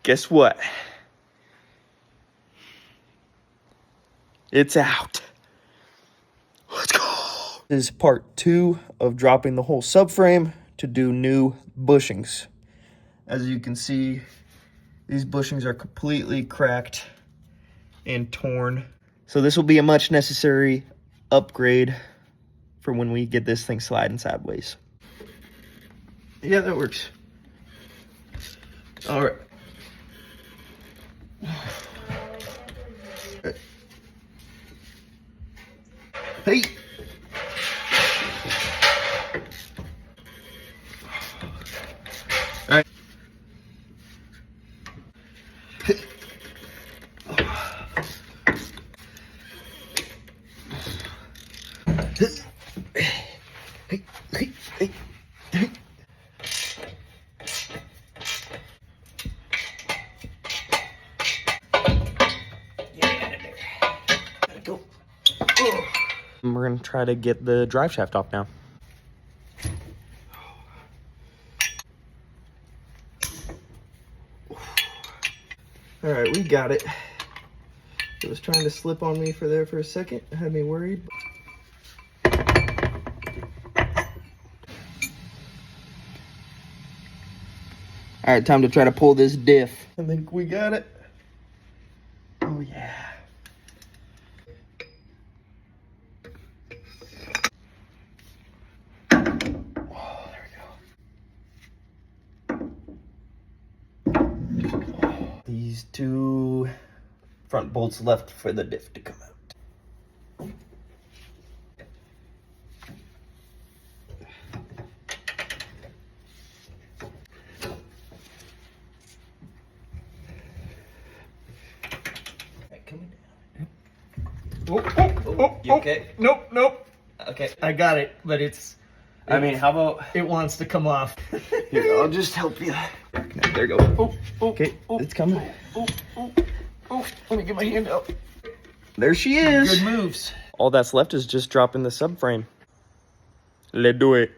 Guess what? It's out. Let's go. This is part 2 of dropping the whole subframe to do new bushings. As you can see, these bushings are completely cracked and torn. So this will be a much necessary upgrade for when we get this thing sliding sideways. Yeah, that works. All right. Hey. All right. Go. Oh. We're gonna try to get the drive shaft off now. All right, we got it. It was trying to slip on me for a second. It had me worried. All right, time to try to pull this diff. I think we got it. Oh yeah. Oh, there we go. Oh, these 2 front bolts left for the diff to come out. Coming down. Oh, you okay? Nope. Okay, I got it, but it's. I mean, how about it wants to come off? Here, I'll just help you. There you go. Okay, it's coming. Let me get my hand out. There she is. Good moves. All that's left is just dropping the subframe. Let's do it.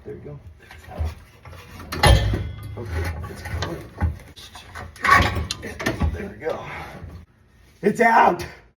There you go. Okay, it's coming. There we go. It's out!